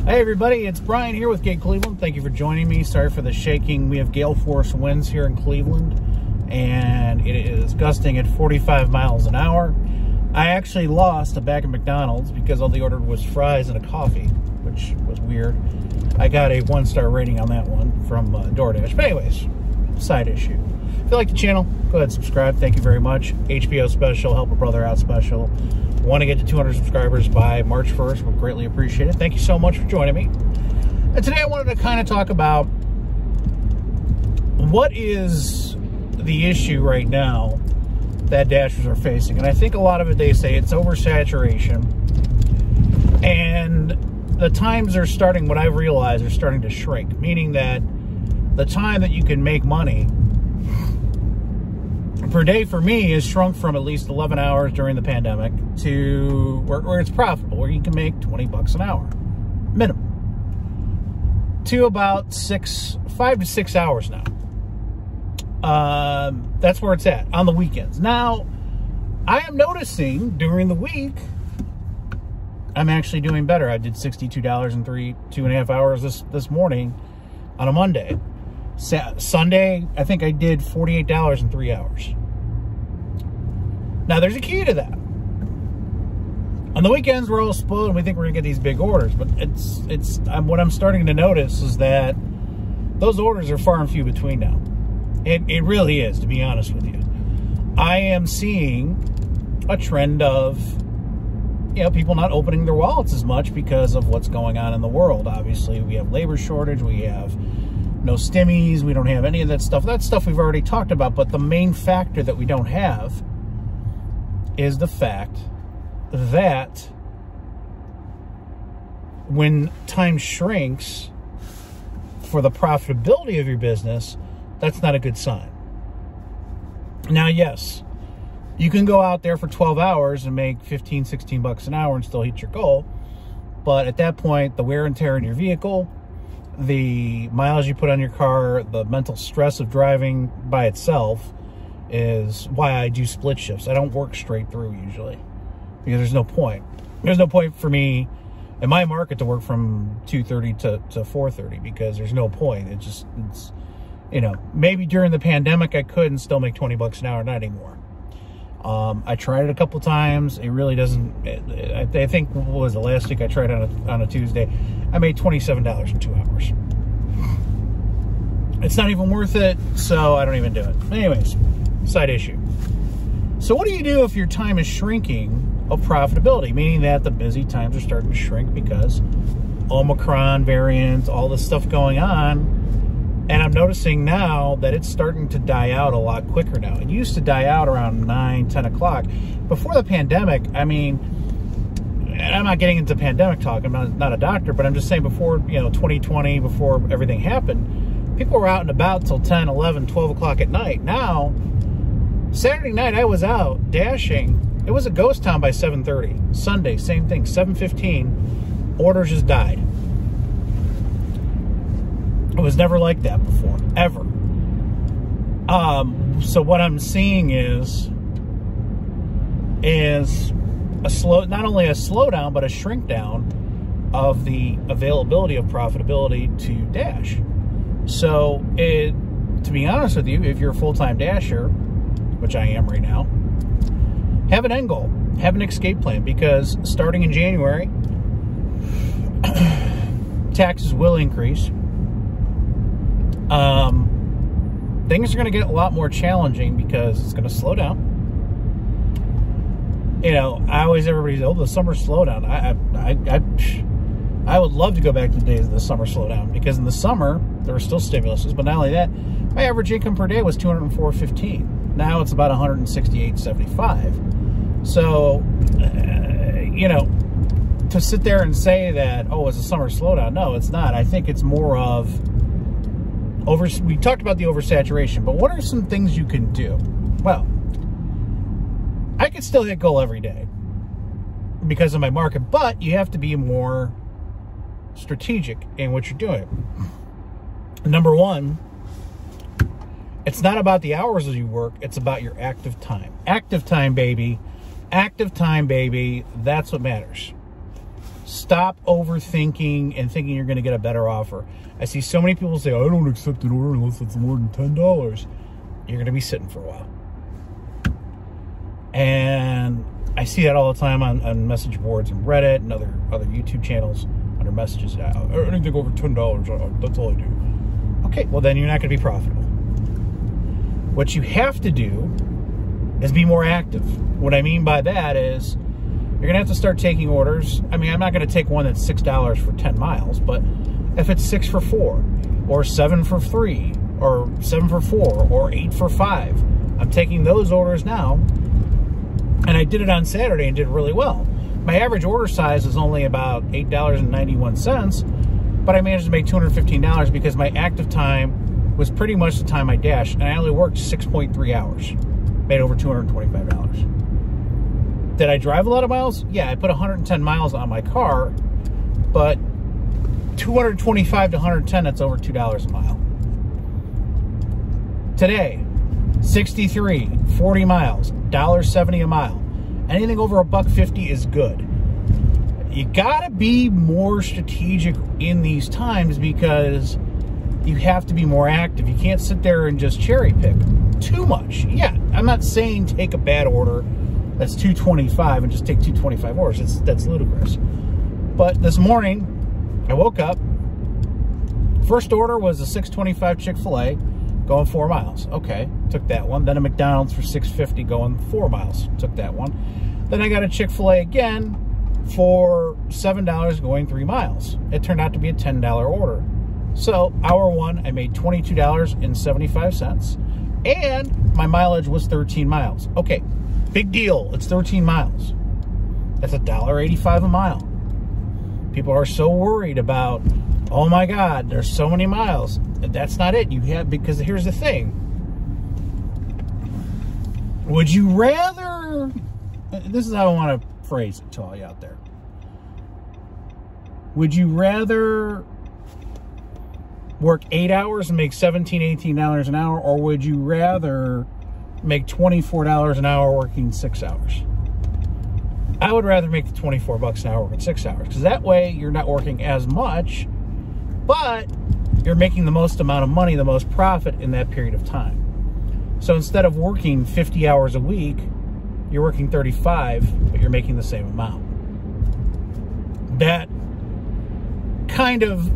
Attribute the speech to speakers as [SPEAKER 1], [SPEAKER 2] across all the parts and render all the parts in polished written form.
[SPEAKER 1] Hey everybody, it's Brian here with Gate Cleveland. Thank you for joining me. Sorry for the shaking. We have gale force winds here in Cleveland, and it is gusting at 45 miles an hour. I actually lost a bag of McDonald's because all they ordered was fries and a coffee, which was weird. I got a 1-star rating on that one from Doordash. But anyways, side issue. If you like the channel, go ahead and subscribe. Thank you very much. HBO special, help a brother out special. Want to get to 200 subscribers by March 1st. We'll greatly appreciate it. Thank you so much for joining me. And today I wanted to kind of talk about what is the issue right now that Dashers are facing. And I think a lot of it, they say it's oversaturation. And the times are starting, what I've realized, are starting to shrink. Meaning that the time that you can make money per day for me is shrunk from at least 11 hours during the pandemic to where it's profitable, where you can make 20 bucks an hour minimum, to about 5 to 6 hours now. That's where it's at on the weekends. Now, I am noticing during the week I'm actually doing better. I did $62 in 2.5 hours this morning on a Monday. Sunday, I think I did $48 in 3 hours. Now, there's a key to that. On the weekends, we're all spoiled and we think we're going to get these big orders. But what I'm starting to notice is that those orders are far and few between now. It really is, to be honest with you. I am seeing a trend of, people not opening their wallets as much because of what's going on in the world. Obviously, we have labor shortage. We have no stimmies. We don't have any of that stuff. That stuff we've already talked about. But the main factor that we don't have is the fact that when time shrinks for the profitability of your business, that's not a good sign. Now, yes, you can go out there for 12 hours and make 15, 16 bucks an hour and still hit your goal. But at that point, the wear and tear in your vehicle, the miles you put on your car, the mental stress of driving by itself is why I do split shifts. I don't work straight through usually because there's no point. There's no point for me in my market to work from 2:30 to 4:30 because there's no point. It's maybe during the pandemic I could and still make 20 bucks an hour, not anymore. I tried it a couple times. It really doesn't. I think, what was the last week I tried on a Tuesday? I made $27 in 2 hours. It's not even worth it, so I don't even do it. Anyways, side issue. So what do you do if your time is shrinking of profitability? Meaning that the busy times are starting to shrink because Omicron variant, all this stuff going on. And I'm noticing now that it's starting to die out a lot quicker now. It used to die out around 9, 10 o'clock. Before the pandemic, I mean, and I'm not getting into pandemic talk, I'm not a doctor, but I'm just saying before, 2020, before everything happened, people were out and about till 10, 11, 12 o'clock at night. Now, Saturday night I was out dashing. It was a ghost town by 7:30. Sunday, same thing, 7:15, orders just died. It was never like that before, ever. So what I'm seeing is not only a slowdown, but a shrink down of the availability of profitability to dash. So to be honest with you, if you're a full-time dasher, which I am right now, have an end goal, have an escape plan, because starting in January, taxes will increase. Things are going to get a lot more challenging because it's going to slow down. Everybody says, oh, the summer slowdown. I would love to go back to the days of the summer slowdown, because in the summer there were still stimuluses, but not only that, my average income per day was $204.15. Now it's about $168.75. So, to sit there and say that, oh, it's a summer slowdown, no, it's not. I think it's more of we talked about the oversaturation, but what are some things you can do? Well, I can still hit goal every day because of my market, but you have to be more strategic in what you're doing. Number one, it's not about the hours that you work, it's about your active time. Active time, baby. Active time, baby. That's what matters. Stop overthinking and thinking you're going to get a better offer. I see so many people say, I don't accept an order unless it's more than $10. You're going to be sitting for a while. And I see that all the time on message boards and Reddit and other YouTube channels under messages. Anything over $10, that's all I do. Okay, well then you're not going to be profitable. What you have to do is be more active. What I mean by that is you're going to have to start taking orders. I mean, I'm not going to take one that's $6 for 10 miles, but if it's 6 for 4 or 7 for 3 or 7 for 4 or 8 for 5, I'm taking those orders now. And I did it on Saturday and did really well. My average order size is only about $8.91, but I managed to make $215 because my active time was pretty much the time I dashed, and I only worked 6.3 hours. Made over $225. Did I drive a lot of miles? Yeah, I put 110 miles on my car, but 225 to 110, that's over $2 a mile. Today, 63, 40 miles, $1.70 a mile. Anything over $1.50 is good. You gotta be more strategic in these times because you have to be more active. You can't sit there and just cherry pick too much. Yeah, I'm not saying take a bad order that's $2.25 and just take 2.25 orders. That's ludicrous. But this morning, I woke up. First order was a $6.25 Chick-fil-A going 4 miles. Okay, took that one. Then a McDonald's for $6.50 going 4 miles. Took that one. Then I got a Chick-fil-A again for $7 going 3 miles. It turned out to be a $10 order. So hour one, I made $22.75, and my mileage was 13 miles. Okay, big deal. It's 13 miles. That's $1.85 a mile. People are so worried about, oh my God, there's so many miles. That's not it. You have, because here's the thing. Would you rather, this is how I want to phrase it to all you out there. Would you rather work 8 hours and make $17, $18 an hour, or would you rather make $24 an hour working 6 hours? I would rather make the $24 an hour working 6 hours, because that way you're not working as much, but you're making the most amount of money, the most profit in that period of time. So instead of working 50 hours a week, you're working 35, but you're making the same amount. That kind of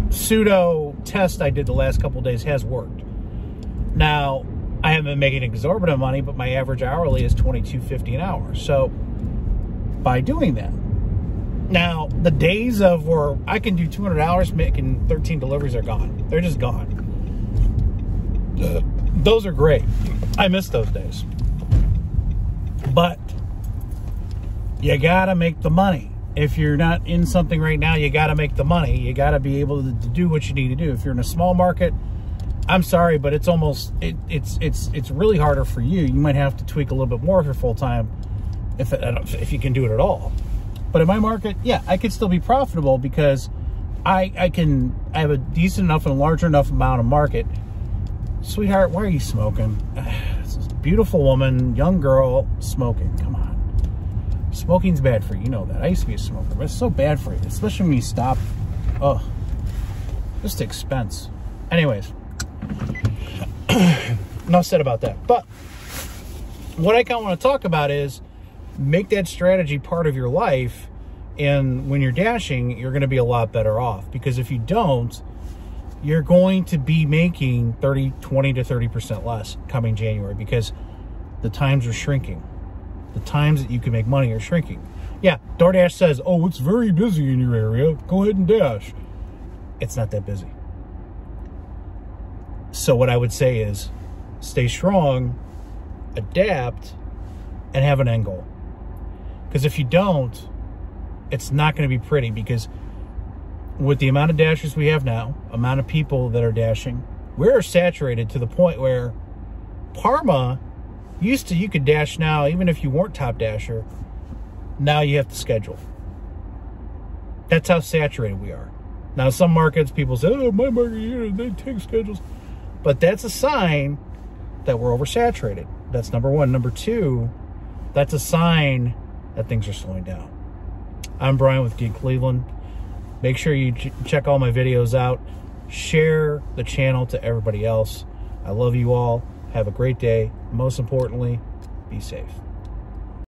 [SPEAKER 1] pseudo test I did the last couple of days has worked. Now, I haven't been making exorbitant money, but my average hourly is $22.50 an hour. So by doing that, now the days of where I can do $200 making 13 deliveries are gone. They're just gone. Those are great. I miss those days. But you gotta make the money. If you're not in something right now, you gotta make the money. You gotta be able to do what you need to do. If you're in a small market, I'm sorry, but it's almost it's really harder for you. You might have to tweak a little bit more if you're full time, if you can do it at all. But in my market, yeah, I could still be profitable because I have a decent enough and large enough amount of market. Sweetheart, why are you smoking? This is a beautiful woman, young girl, smoking. Come on. Smoking's bad for you. You know that. I used to be a smoker, but it's so bad for you, especially when you stop. Oh, just expense. Anyways, enough said about that. But what I kind of want to talk about is make that strategy part of your life, and when you're dashing, you're going to be a lot better off. Because if you don't, you're going to be making 20 to 30% less coming January, because the times are shrinking. The times that you can make money are shrinking. Yeah, Doordash says, oh, it's very busy in your area. Go ahead and dash. It's not that busy. So what I would say is stay strong, adapt, and have an end goal. Because if you don't, it's not going to be pretty, because with the amount of dashers we have now, amount of people that are dashing, we're saturated to the point where Parma used to, you could dash now, even if you weren't top dasher. Now you have to schedule. That's how saturated we are. Now, some markets, people say, oh, my market, they take schedules. But that's a sign that we're oversaturated. That's number one. Number two, that's a sign that things are slowing down. I'm Brian with Gig Cleveland. Make sure you check all my videos out. Share the channel to everybody else. I love you all. Have a great day. Most importantly, be safe.